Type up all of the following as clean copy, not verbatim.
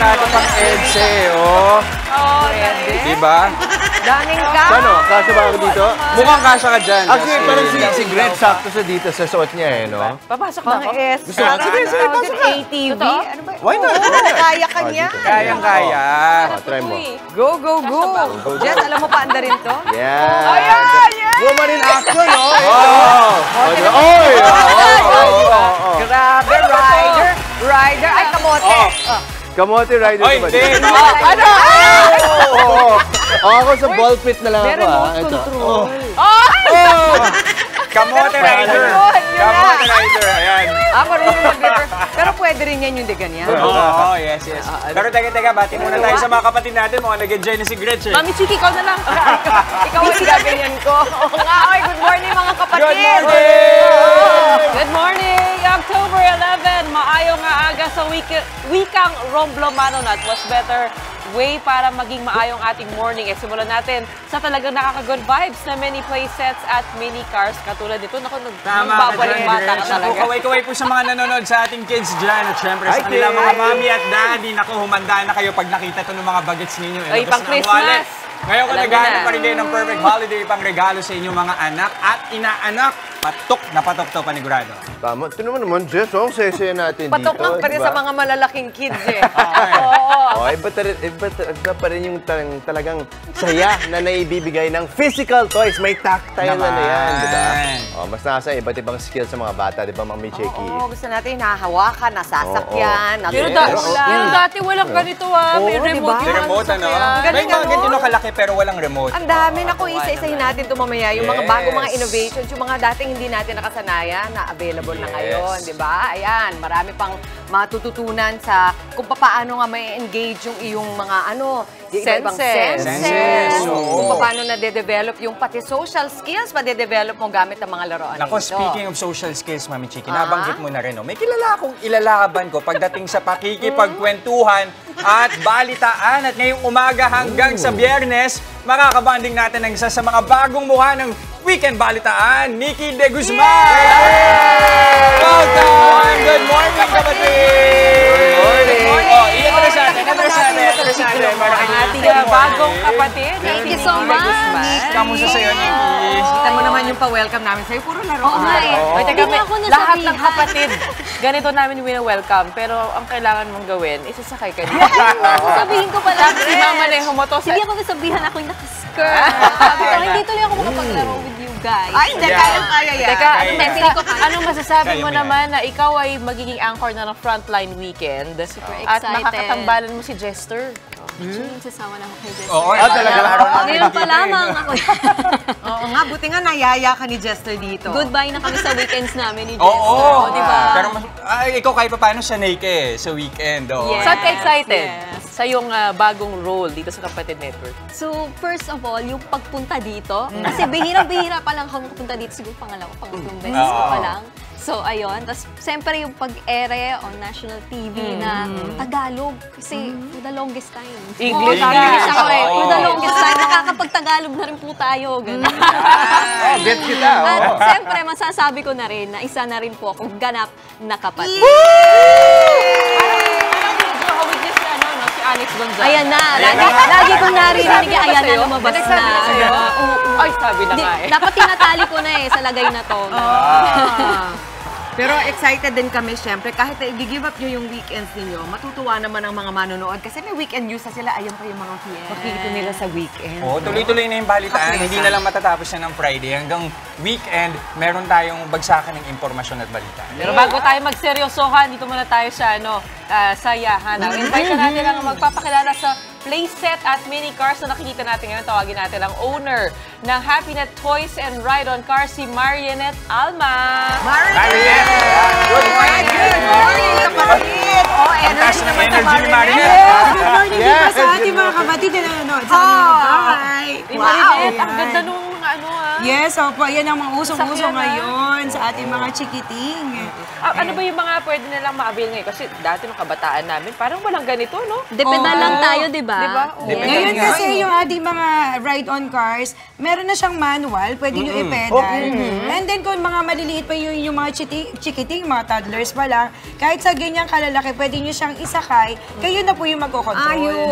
Makati pang EDSA, oh. Oo, Diba? daming ka. Ano? Kasya ba ako dito? Mukhang kasya ka dyan. Actually, parang si Gret sakto sa dito sa suot niya eh, no? Papasok na ako. Gusto mo? Sige, sige, pasok ka. ATV. Ano ba? Why not? Kaya ka niya. Kayang-kaya. Try mo. Go, go, go. Jess, alam mo pa anda rin to? Yeah. Ayan! Woman in action, no? Oh! Oy! Grabe, rider. Rider. Ay, kamote. Kamote rider Oy, ba? hindi. Ano? Ako sa ball pit na lang May ako, remote Ito. control. Kamote rider. Kamote rider. Ayan. Ako rin yung mag-river. Pero pwede rin yan yung de ganyan. Oo, yes, yes. Pero teka, bati muna tayo sa mga kapatid natin. Mukhang nag-enjoy na si Gretch. Mami Chiki, ikaw na lang. Ikaw ang gaganyan ko. Oo nga, oy, good morning mga kapatid. Good morning! Good morning! October 11, maayong nga aga sa wikang Romblo Manonat. Was better way para maging maayong ating morning. Simulan natin sa talagang nakaka-good vibes na many playsets at mini cars. Katulad nito, nagbabalik bata ka talaga. Kaway-kaway po sa mga nanonood sa ating kids dyan. At syempre sa kanila mga mami at daddy. Naku, humanda na kayo pag nakita ito ng mga bagets ninyo. Ay, pang Christmas! Ngayon kung naghahanap pa rin kayo ng perfect holiday pang regalo sa inyong mga anak at inaanak, patok na patok to panigurado. Tama. Ito naman, Jess, ang sesaya natin dito. Patok lang pa rin sa mga malalaking kids eh. Oo. Iba pa rin yung talagang saya na naibibigay ng physical toys. May tactile na yan, di ba? Mas nasa iba't ibang skills sa mga bata, di ba, Mami Cheki? Oo, gusto natin nahahawakan, nasasakyan, Pero dati walang ganito May Oo, remote diba? May remote, ano? Galing, May mga ano? ganito na kalaki pero walang remote. Ang dami na isa-isahin natin ito mamaya. Yung mga Yes. bagong mga innovations, yung mga dating hindi natin nakasanayan na available na ngayon, di ba? Ayan, marami pang matututunan sa kung paano nga may engage yung iyong mga iba-ibang senses. Kung paano na-develop yung pati social skills, pa-develop mo gamit ang mga laruan Nako, nito. speaking of social skills, Mami Chiki, nabanggit mo na rin, may kilala akong ilalaban ko pagdating sa pakikipagkwentuhan at balitaan. At ngayong umaga hanggang sa Biyernes, makakabanding natin ang isa sa mga bagong mukha ng Weekend Balitaan, Nikki De Guzman! Welcome! Good morning, kapatid! Good morning! Oh, i-address natin. Ang ating bagong kapatid. Thank you so much. Kamusta sa'yo, Nikki? Kita mo naman yung pa-welcome namin sa'yo. Puro laruan. Oy, teka, Hindi ako nasabihan. lahat ng kapatid, ganito namin wina-welcome. Pero ang kailangan mong gawin, isasakay ka niya. Sabihin ko pala. Si Mama Neho mo to. Hindi ako nasabihan ako'y nakaskirt. Sabi ko, hindi tuloy ako makapaglaro with you guys. Ay, hindi. Kayang-kaya yan. Teka, Kaya. anong masasabi Kaya mo mo yan. naman na ikaw ay magiging anchor na ng Frontline Weekend? Super At excited. makakatambalan mo si Jester. Sasawa na ako kay Jess. Oo, talaga? Ngayon pa lamang ako. Oo nga, buti nga nayaya ka ni Jester dito. Goodbye na kami sa weekends namin ni Jess. Oo, di ba? Pero ikaw kahit pa paano siya naked sa weekend. Yes. Saan ka excited? Yes. Sa iyong bagong role dito sa Kapatid Network? So, first of all, yung pagpunta dito. Kasi bihirang-bihira pa lang ako punta dito. Siguro pangatlong beses ko pa lang. So, ayun. Tapos, siyempre yung pag-ere on national TV na Tagalog. Kasi, for the longest time. English. English ako eh. For the Oo. longest time, nakakapag-Tagalog na rin po tayo. Ganun. Get kita, At siyempre, masasabi ko na rin na isa na rin po akong ganap na kapatid. Si Alex Gonzalez. Ayan na. Lagi kong naririnig. Ayan na, lumabas na. Ay, sabi na nga eh. Dapat tinatali ko na sa lagay na to. Pero excited din kami, syempre. Kahit na i-give up nyo yung weekends ninyo, matutuwa naman ang mga manonood. Kasi may weekend news na sila. Ayan pa yung mga makikita nila sa weekend. Oo, tuloy-tuloy na yung balitaan. Hindi na lang matatapos na ng Friday. Hanggang weekend, meron tayong bagsakan ng impormasyon at balitaan. Pero bago tayo magseryosohan, dito muna tayo sa sayahan. Invite ka natin ang magpapakilala sa playset at mini cars na nakikita natin ngayon. Tawagin natin ang owner ng Happynet Toys and Ride-On Cars, si Marianet Alma. Marianet! Good morning! Good morning, kapatid! Ang taas ng energy ni Marianet! Good morning sa ating mga kapatid na nanonood sa kanila. Bye! Marianet, ang ganda nung Yes, opo. Yan ang mga usong-uso Sasakyan na. ngayon sa ating mga chikiting. Ano ba yung mga pwede nilang ma-avail ngayon? Kasi dati nung kabataan namin, parang walang ganito, no? Dependa lang tayo, di ba? Diba? Ngayon kasi yung ating mga ride-on cars, meron na siyang manual, pwede nyo i-pedal. And then kung mga maliliit pa yung mga chikiting, mga toddlers pa lang, kahit sa ganyang kalalaki, pwede nyo siyang isakay, kayo na po yung magkocontrol. Ayun.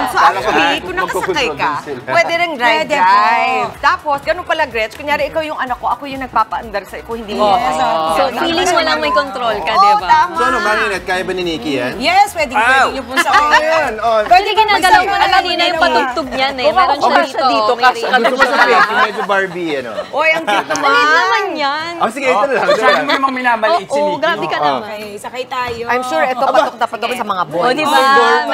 So actually, kung nakasakay ka, pwede rin Pwede drive. Tapos, ganun pala, Gretch, kunyari ikaw yung anak ko, ako yung nagpapaandar sa kung hindi mo. Yes, So, feeling mo lang may control ka, Oo, di ba? tama. So ano, Marinette, kaya ba ni Nikki yan? Yes, pwede nyo po sa Ayan, oh. Pwede ginagalaw mo na Alam kanina yung mo na. patugtog niyan eh. Meron siya Okay, dito. dito, may kasi range. Gusto mo sa Nikki, medyo Barbie, ano? Oy, ang cute Maliit naman. naman yan. Oh, sige, ito lang. ito Saan lang. mo namang minamaliit si Oo, Nikki? grabe ka naman. Okay, sakay tayo. I'm sure ito patok na patok sa mga boys. O, di ba?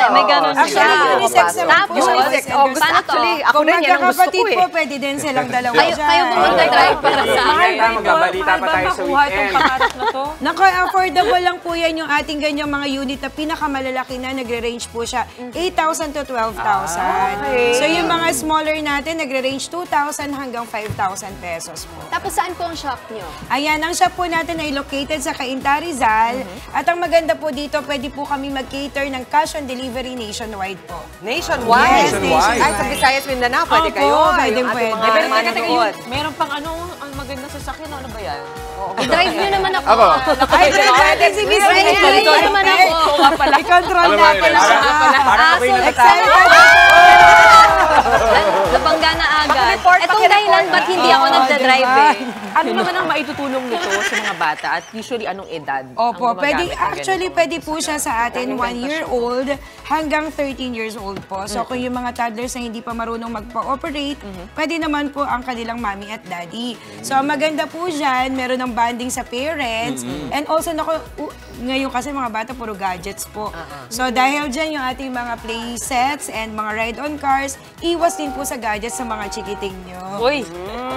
May ganun Actually, siya. unisex naman po. Tapos, Unisex. Oh, gusto, paano to? actually, ako Kung rin yan ang gusto ko magkakapatid eh. po, pwede din silang dalawa Kayo dyan. po mag-drive para sa Mahal akin. ba magbabalita pa tayo sa makuha itong weekend? pangarap na to? Naku, affordable lang po yan yung ating ganyang mga unit na pinakamalalaki na nagre-range po siya 8,000 to 12,000. So yung mga smaller natin nagre-range 2,000 hanggang 5,000 pesos po. Tapos saan po ang shop nyo? Ayan, ang shop po natin ay located sa Cainta, Rizal. At ang maganda po dito, pwede po kami mag-cater ng cash on delivery nationwide po. Nationwide. Yes, nationwide. Ay, sa Visayas, Mindanao, pwede Opo, kayo. pwede, Yung ating pwede. mga Pero teka, manonood. meron pang ang magandang sasakyan. Ano ba yan? I-drive nyo naman ako. Ako. Ay, drive natin si Miss Drive Rizal. nyo naman ako. I-control Alam mo, natin Rizal. siya. Parang ako'y so natatakot. Nabangga na agad. Paki-report, Etong paki-report. dahilan ba't hindi ako nagda-drive eh. Ano naman ang maitutulong nito sa mga bata at usually anong edad? Opo, ang pwede, gumagamit ng actually ganito? pwede po siya sa atin 1-year-old hanggang 13 years old po. So kung yung mga toddlers na hindi pa marunong magpa-operate, pwede naman po ang kanilang mommy at daddy. So ang maganda po dyan, meron ng bonding sa parents. And also, ngayon kasi mga bata puro gadgets po. So dahil dyan yung ating mga play sets and mga ride-on cars, iwas din po sa gadgets sa mga chikiting nyo. Uy,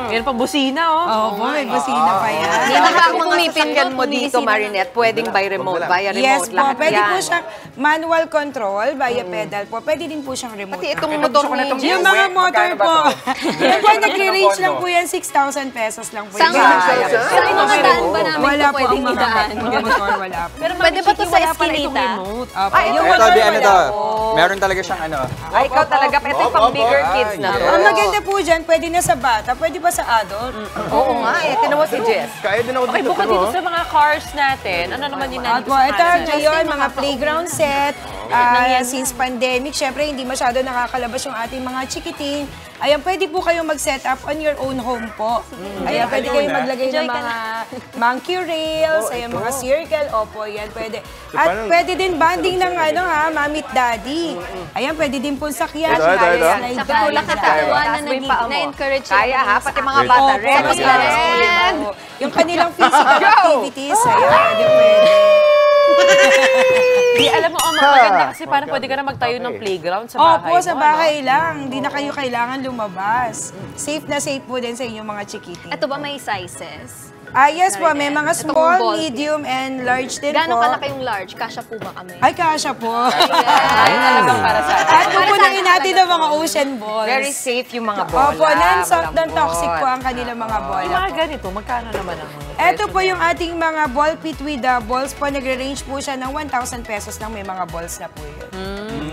meron pang busina, oh. Opo, may busina pa yan. Hindi Hindi na ba ang ako mga pumipindot, sasakyan mo dito, pumisina. Marinette, pwedeng by remote, via remote, Yes po, lahat pwede yan. po siyang manual control via pedal po. Pwede din po siyang remote. Pati itong Gusto motor ko na itong ni Yung Uwe, mga motor magkano ba po, to? yung po nagre-range Magkano lang ba po yan, 6,000 pesos lang po. Saan yan. saan mga daan ba namin Wala ito po pwedeng ang mga idaan? motor, wala po. Pero Pwede ba to sa wala pala itong Eskinita? remote. Opo, Ay, yung Ito, motor di ano to? wala po. Meron talaga siyang ano. Ay, ikaw talaga, ito yung pang bigger kids na to. Ang maganda po dyan, pwede na sa bata, pwede ba sa adult? Oo nga, eh. Tinan mo si Jess. Kaya din ako Okay, dito. bukod dito sa mga cars natin, ano naman yung nandito Opo, sa ito Canada? ngayon, mga playground set. Since pandemic, syempre hindi masyado nakakalabas yung ating mga chikiting. Ayan, pwede po kayong mag-set up on your own home po. Ayan, pwede kayong maglagay ng Enjoy ka mga monkey rails, ayan, mga circle. Opo, yan, pwede. At parang- pwede din banding ng ano ha, mommy at daddy. Ayan, pwede din po sakyan. Ito. Slide Saka tayo nakakatuwa dyan. na na-encourage Kaya ha, pati mga Opo, bata rin. mas pares po Ren. yan. Yung kanilang physical activities, ayan, pwede pwede. Di, alam mo, maganda kasi parang pwede ka na magtayo ng playground sa bahay Opo, sa mo, bahay lang. Hindi na kayo kailangan lumabas. Safe na safe po din sa inyong mga chikiting. Ito ba may sizes? Yes po, may mga Itong small, ball. medium, and large din Gano'ng po. kalaki yung large? Kasya po ba kami? Ay, kasha po. Ay, talagang para sa atin. At pupunuin natin ang mga ocean balls. Very safe yung mga bola. Opo, non-soft, malambot. non-toxic po ang kanilang mga bola. Yung mga ganito, magkano naman ang mga Ito po yung ating mga ball pit with the balls po. Nagre-range po siya ng 1,000 pesos lang. May mga balls na po yun.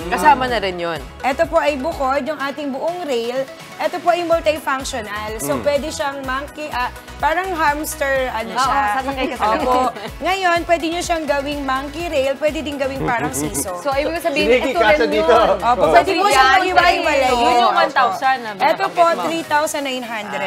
Kasama na rin yun. Ito po ay bukod, yung ating buong rail. Ito po ay multifunctional. So, pwede siyang monkey, parang hamster, ano Oo, siya. sasakay ka talaga. Opo. Ngayon, pwede nyo siyang gawing monkey rail, pwede din gawing parang siso. So, ibig sabihin, Sige, ito kasya rin dito. yun. Opo, pwede po siyang Yan, mag-iwalay. Yun yung 1,000 na Ito po, binabanggit mo.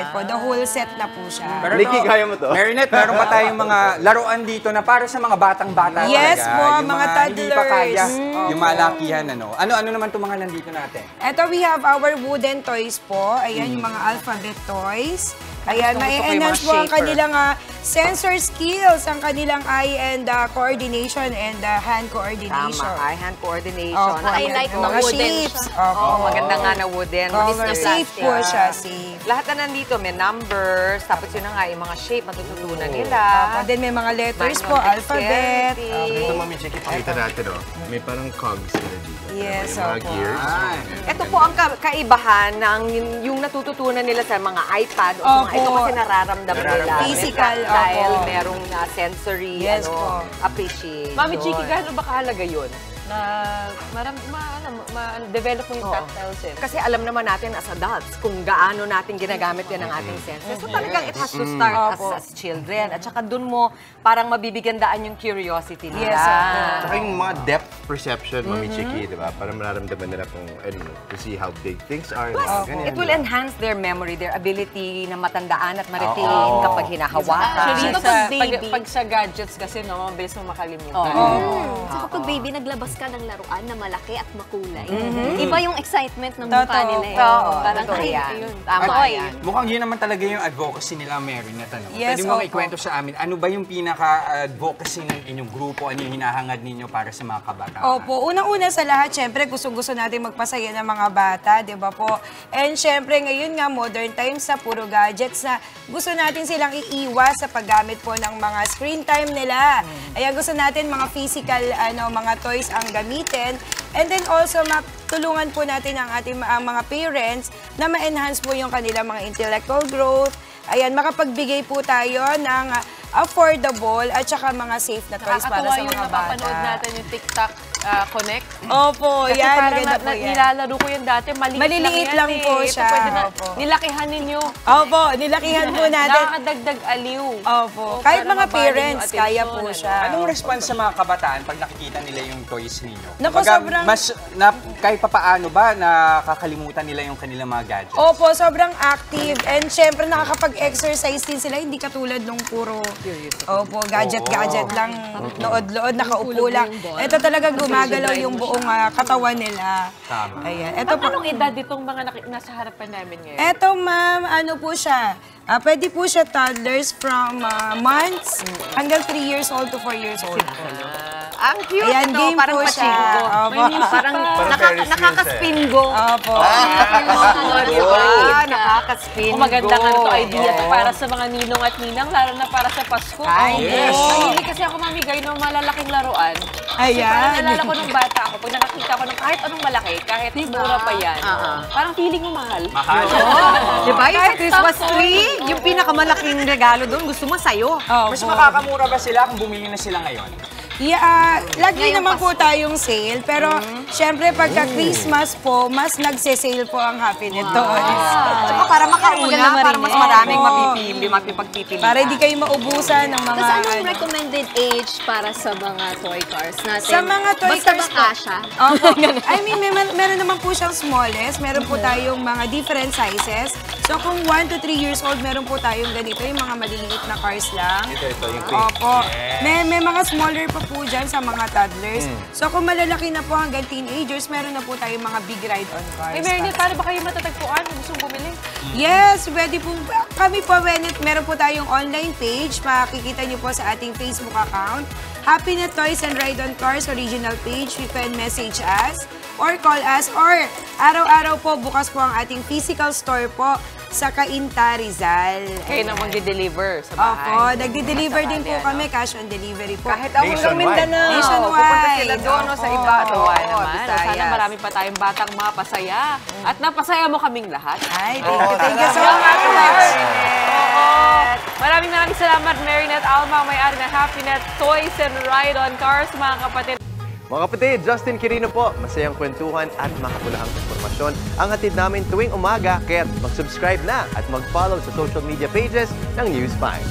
3,900 po. The whole set na po siya. Pero Nikki, kaya mo to? Marinette, meron pa tayong mga laruan dito na para sa mga batang-bata Yes talaga. po, Yung mga hindi pa toddlers. kaya, Opo. yung malakihan, ano. Ano naman itong mga nandito natin? Ito, we have our wooden toys po. Ayan, yung mga alphabet toys. Ayan, Gusto ko yung ma-enhance mga po ang shaper. kanilang sensor skills, ang kanilang eye and coordination and hand coordination. Tama, eye hand coordination. Opo, I ayan like po. the mga wooden shapes. siya. Opo. Oh, maganda nga na wooden. Color, Mr. safe Plastic. po siya, safe. Lahat na nandito, may numbers, tapos yun na nga, yung mga shape, matututunan nila. Opo, then may mga letters po, Manual alphabet. dexterity. Ito, Mami Chicky, pakita natin, oh. May parang cogs na dito. Yes, Yung mga opo. gears. Ito po ang kaibahan ng yung natututunan nila sa mga iPad o sa mga ito kasi nararamdaman nila. Physical, May tactile, opo. merong sensory, Yes po. appreciation. Mami Chiki, gaano ba kahalaga yun? Na develop mo yung Oo. tactile sense. Kasi alam naman natin as adults kung gaano natin ginagamit yan ang ating senses. So talagang it has to start as children. At saka dun mo parang mabibigyan daan yung curiosity nila. Yes, opo. Tsaka yung mga depth perception, Mami Chiki, di ba? Para mararamdaman nila kung, to see how big things are. Plus, mga ganyan, it will di ba? enhance their memory, their ability na matandaan at ma-retain kapag hinahawakan. Actually, Dito sa, pag baby. pag sa gadgets kasi, no, mabilis mo makalimutan. So kapag baby, naglabas ka ng laruan na malaki at makulay. Iba yung excitement ng mukha Totoo nila eh. Oo, Parang, totoo ay, yan. ayun. Tama Toy. yan. Mukhang yun naman talaga yung advocacy nila, Mary, na tanong. Yes, Pwede mo opo. ikwento sa amin, ano ba yung pinaka-advocacy ng inyong grupo? Ano yung hinahangad ninyo para sa mga kabataan? Opo, unang-una sa lahat, syempre gusto natin magpasaya ng mga bata, di ba po? And syempre ngayon nga, modern times sa puro gadgets na gusto natin silang iiwas sa paggamit po ng mga screen time nila. Ayan, gusto natin mga physical mga toys ang gamitin. And then also, tulungan po natin ang ating mga parents na ma-enhance po yung kanilang mga intellectual growth. Ayan, makapagbigay po tayo ng affordable at saka mga safe na toys para Nakakatuwa sa yung mga napapanood bata. natin yung TikTok Connect. Opo, Kasi yan, parang maganda po yan. nilalaro ko yun dati, Maliliit lang yan po eh. siya. Ito pwede na, Opo. nilakihan ninyo. Opo, nilakihan po natin. Nakakadagdag aliw. Opo, O, kahit para mga mabaling yung parents, kaya atensyon, po ano. siya. Anong response sa mga kabataan pag nakikita nila yung toys ninyo? Naku, Kumbaga, sobrang- kahit papaano ba, nakakalimutan nila yung kanilang mga gadgets? Opo, sobrang active. And syempre, nakakapag-exercise din sila. Hindi katulad nung puro, gadget lang, lood-lood, nakaupo lang. Ito talagang gumagalaw yung buong katawan nila. Tama. Ayan. Ito po. Anong edad itong mga nasa harapan namin ngayon? Eto, ma'am, ano po siya? Pwede po siya toddlers from months hanggang 3 years old to 4 years old po. Ang cute Ayan, ito, game parang po siya. pachinko. Opo. Parang Parang Ferris wheels nakakaspingo. Opo. Diba? Nakakaspingo. Kung maganda nga ito idea to para sa mga ninong at ninang, lalo na para sa Pasko. Ay, yes. Mahilig kasi ako mamigay ng malalaking laruan. Kasi parang Ayan. nalala ko nung bata ako, pag nakakita ko ng kahit anong malaki, kahit mura pa yan, parang feeling mo mahal. Mahal. Diba? Yung sa Christmas tree, yung pinakamalaking regalo doon, gusto mo sa'yo. Mas makakamura ba sila kung bumili na sila ngayon? Yeah, lagi naman po tayong sale, pero syempre pagka Christmas po, mas nagse-sale po ang Happiness Toys. Saka para makauna, para mas maraming Opo. mapipagpipili. Para hindi kayo maubusan ng mga... Tapos anong recommended age para sa mga toy cars natin? Sa mga toy Basta cars ba po. kasha? Opo. I mean, meron naman po siyang smallest. Meron po tayong mga different sizes. So, kung 1 to 3 years old, meron po tayong ganito, yung mga maliliit na cars lang. Ito, yung pink. Opo. May mga smaller pa po dyan sa mga toddlers. So, kung malalaki na po hanggang teenagers, meron na po tayong mga big ride-on cars. Ay, Marinette, paano ba kayo matatagpuan kung gusto bumili? Yes, pwede po. Kami po, meron po tayong online page. Makikita niyo po sa ating Facebook account. Happiness Toys and Ride-on Cars original page. You can message us or call us or araw-araw po bukas po ang ating physical store po sa Cainta, Rizal. Kayo na mag-deliver sa Opo, bahay. nagdi-deliver din po kami, cash on delivery po. Kahit ako hanggang Nationwide. Mindanao. Nationwide. Pupunta sila doon no, sa Opo. iba. Tuwa Oo, naman. Visayas. Sana marami pa tayong batang mapasaya. At napasaya mo kaming lahat. Ay, thank you so much. Maraming salamat, Marinette Alma, may-ari ng Happiness Toys and Ride-on Cars, mga kapatid. Mga kapatid, Justin Quirino po. Masayang kwentuhan at makapulahang informasyon ang hatid namin tuwing umaga. Kaya mag-subscribe na at mag-follow sa social media pages ng News 5.